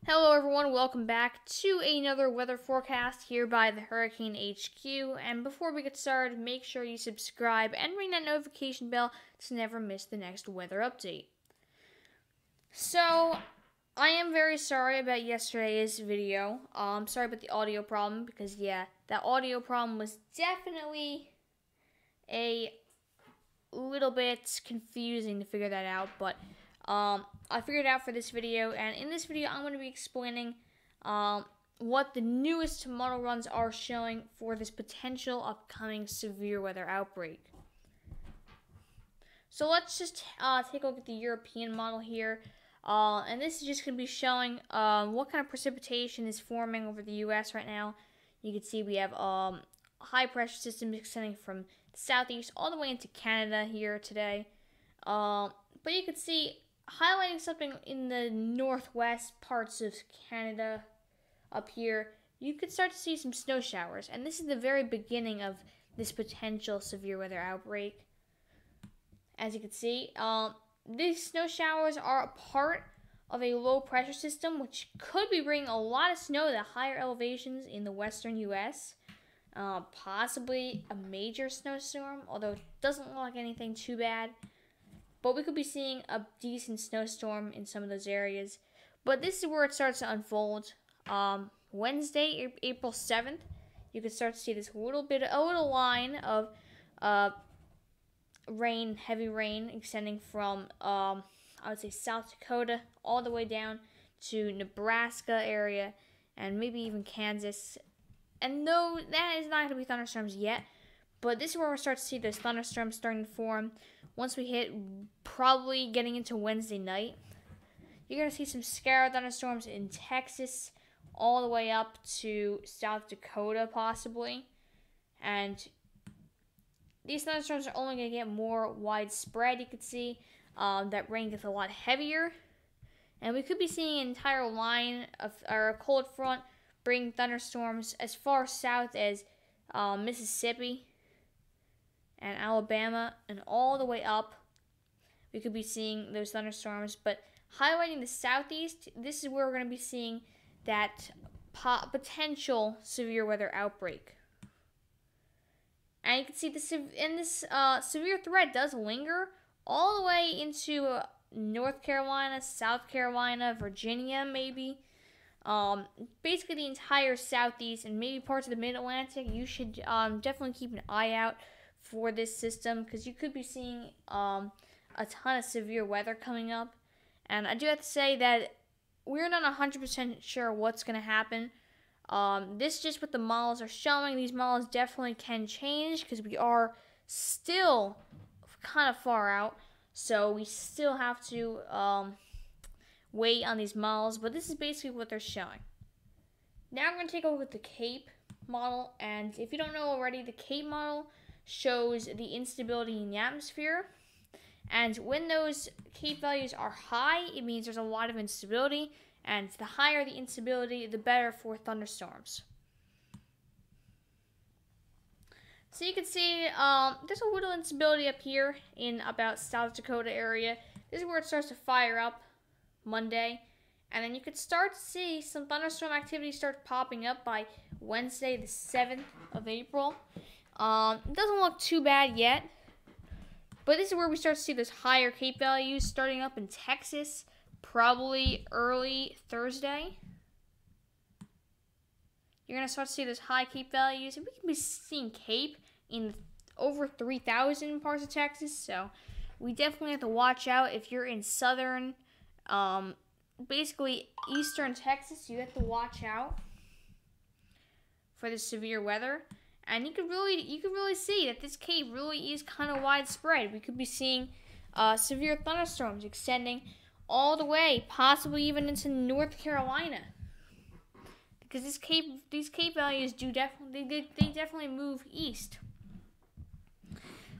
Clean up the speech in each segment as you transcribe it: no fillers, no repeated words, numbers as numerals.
Hello everyone, welcome back to another weather forecast here by the Hurricane HQ. And before we get started, make sure you subscribe and ring that notification bell to never miss the next weather update. So, I am very sorry about yesterday's video. I'm sorry about the audio problem because that audio problem was definitely a little bit confusing to figure that out, but I figured it out for this video, and in this video I'm going to be explaining what the newest model runs are showing for this potential upcoming severe weather outbreak. So let's just take a look at the European model here, and this is just going to be showing what kind of precipitation is forming over the US right now. You can see we have high pressure system extending from the southeast all the way into Canada here today, but you can see highlighting something in the northwest parts of Canada up here, you could start to see some snow showers. And this is the very beginning of this potential severe weather outbreak. As you can see, these snow showers are a part of a low pressure system, which could be bringing a lot of snow to higher elevations in the western U.S., possibly a major snowstorm, although it doesn't look like anything too bad. But we could be seeing a decent snowstorm in some of those areas. But this is where it starts to unfold. Wednesday, April 7th, you can start to see this a little line of rain, heavy rain, extending from, I would say, South Dakota all the way down to Nebraska area and maybe even Kansas. And though that is not going to be thunderstorms yet, but this is where we'll start to see those thunderstorms starting to form. Once we hit probably getting into Wednesday night, you're going to see some scattered thunderstorms in Texas all the way up to South Dakota possibly. And these thunderstorms are only going to get more widespread. You can see that rain gets a lot heavier. And we could be seeing an entire line of our cold front bring thunderstorms as far south as Mississippi and Alabama, and all the way up, we could be seeing those thunderstorms. But highlighting the southeast, this is where we're going to be seeing that potential severe weather outbreak. And you can see this severe threat does linger all the way into North Carolina, South Carolina, Virginia, maybe. Basically the entire southeast and maybe parts of the mid-Atlantic. You should definitely keep an eye out for this system, because you could be seeing a ton of severe weather coming up. And I do have to say that we're not 100% sure what's going to happen. This is just what the models are showing. These models definitely can change because we are still kind of far out. So we still have to wait on these models. But this is basically what they're showing. Now I'm going to take a look at the CAPE model. And if you don't know already, the CAPE model shows the instability in the atmosphere, and when those CAPE values are high, it means there's a lot of instability, and the higher the instability, the better for thunderstorms. So you can see there's a little instability up here in about South Dakota area. This is where it starts to fire up Monday, and then you could start to see some thunderstorm activity start popping up by Wednesday the 7th of April. It doesn't look too bad yet, but this is where we start to see those higher CAPE values starting up in Texas, probably early Thursday. You're going to start to see those high CAPE values, and we can be seeing CAPE in over 3,000 parts of Texas, so we definitely have to watch out. If you're in southern, basically eastern Texas, you have to watch out for the severe weather. And you could really see that this CAPE really is kind of widespread. We could be seeing severe thunderstorms extending all the way, possibly even into North Carolina, because these CAPE values definitely move east.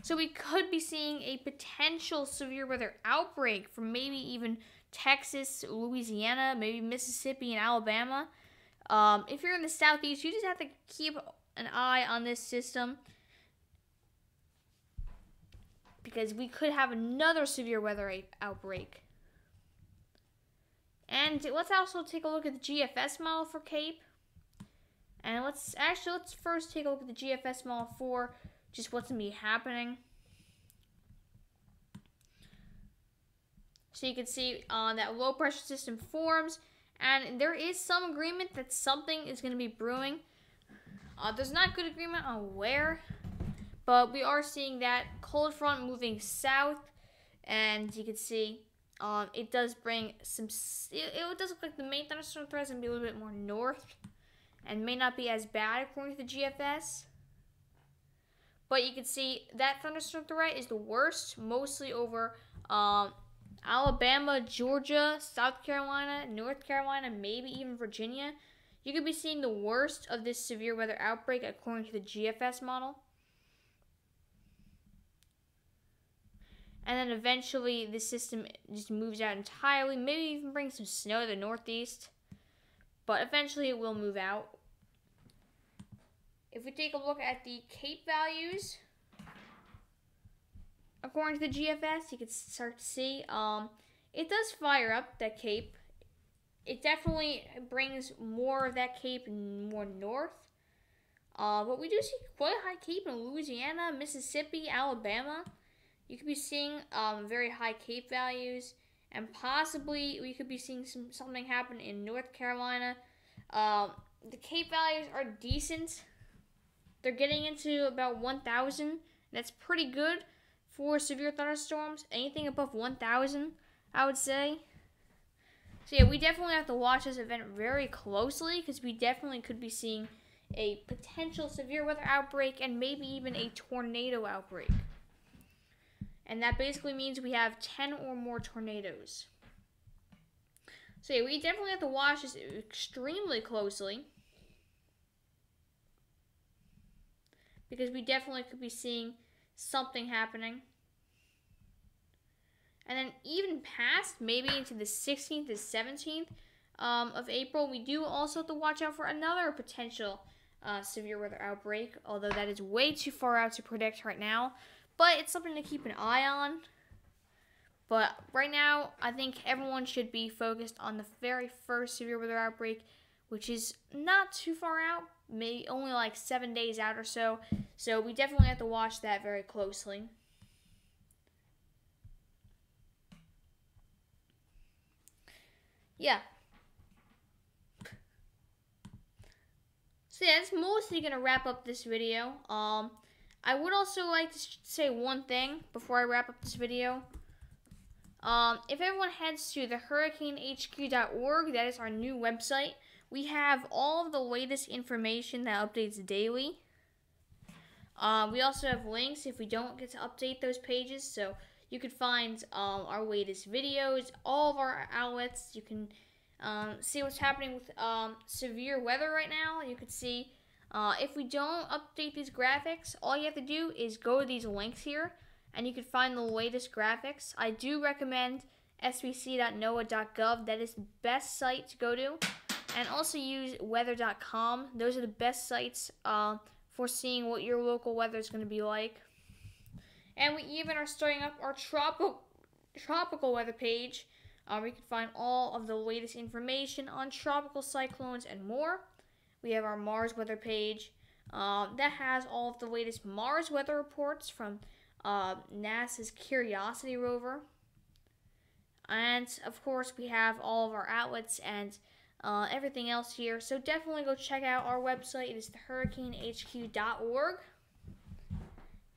So we could be seeing a potential severe weather outbreak from maybe even Texas, Louisiana, maybe Mississippi and Alabama. If you're in the southeast, you just have to keep an eye on this system, because we could have another severe weather outbreak. And let's also take a look at the GFS model for CAPE. And let's first take a look at the GFS model for just what's going to be happening. So you can see that low pressure system forms, and there is some agreement that something is going to be brewing. There's not good agreement on where, but we are seeing that cold front moving south, and you can see it does bring some. It does look like the main thunderstorm threat is going to be a little bit more north, and may not be as bad according to the GFS. But you can see that thunderstorm threat is the worst, mostly over Alabama, Georgia, South Carolina, North Carolina, maybe even Virginia. You could be seeing the worst of this severe weather outbreak according to the GFS model. And then eventually this system just moves out entirely, maybe even bring some snow to the northeast. But eventually it will move out. If we take a look at the CAPE values, according to the GFS, you can start to see it does fire up that CAPE. It definitely brings more of that CAPE more north. But we do see quite high CAPE in Louisiana, Mississippi, Alabama. You could be seeing very high CAPE values, and possibly we could be seeing something happen in North Carolina. The CAPE values are decent. They're getting into about 1,000. That's pretty good for severe thunderstorms. Anything above 1,000, I would say. So yeah, we definitely have to watch this event very closely, because we definitely could be seeing a potential severe weather outbreak and maybe even a tornado outbreak. And that basically means we have 10 or more tornadoes. So yeah, we definitely have to watch this extremely closely, because we definitely could be seeing something happening. And then even past, maybe into the 16th to 17th of April, we do also have to watch out for another potential severe weather outbreak, although that is way too far out to predict right now. But it's something to keep an eye on. But right now, I think everyone should be focused on the very first severe weather outbreak, which is not too far out, maybe only like 7 days out or so. So we definitely have to watch that very closely. Yeah. So yeah, that's mostly going to wrap up this video. I would also like to say one thing before I wrap up this video. If everyone heads to the hurricanehq.org, that is our new website, we have all of the latest information that updates daily. We also have links if we don't get to update those pages, so you can find our latest videos, all of our outlets. You can see what's happening with severe weather right now. You can see if we don't update these graphics, all you have to do is go to these links here, and you can find the latest graphics. I do recommend sbc.noaa.gov. That is the best site to go to. And also use weather.com. Those are the best sites for seeing what your local weather is going to be like. And we even are starting up our tropical weather page, where you can find all of the latest information on tropical cyclones and more. We have our Mars weather page that has all of the latest Mars weather reports from NASA's Curiosity rover. And of course, we have all of our outlets and everything else here. So definitely go check out our website. It is thehurricanehq.org.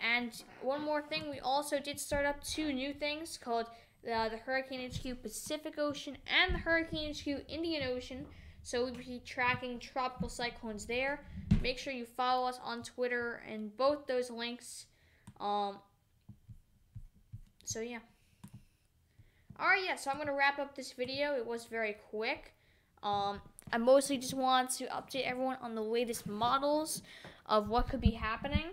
And one more thing, we also did start up 2 new things called the Hurricane HQ Pacific Ocean and the Hurricane HQ Indian Ocean. So we'll be tracking tropical cyclones there. Make sure you follow us on Twitter and both those links. So yeah. Alright, yeah, so I'm going to wrap up this video. It was very quick. I mostly just want to update everyone on the latest models of what could be happening.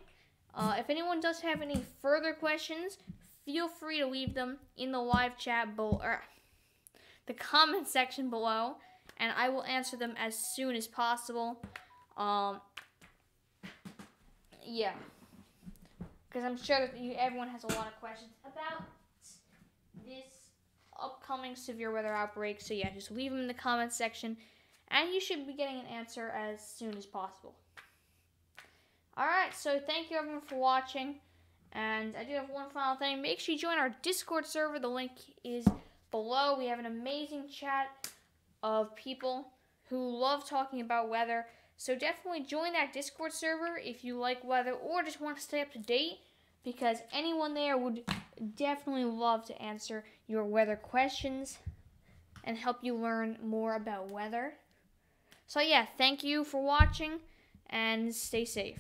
If anyone does have any further questions, feel free to leave them in the live chat below, or the comment section below, and I will answer them as soon as possible. Yeah, because I'm sure that everyone has a lot of questions about this upcoming severe weather outbreaks. So yeah, just leave them in the comments section, and you should be getting an answer as soon as possible. Alright, so thank you everyone for watching, and I do have one final thing. Make sure you join our Discord server. The link is below. We have an amazing chat of people who love talking about weather. So definitely join that Discord server if you like weather or just want to stay up to date, because anyone there would definitely love to answer your weather questions and help you learn more about weather. So yeah, thank you for watching and stay safe.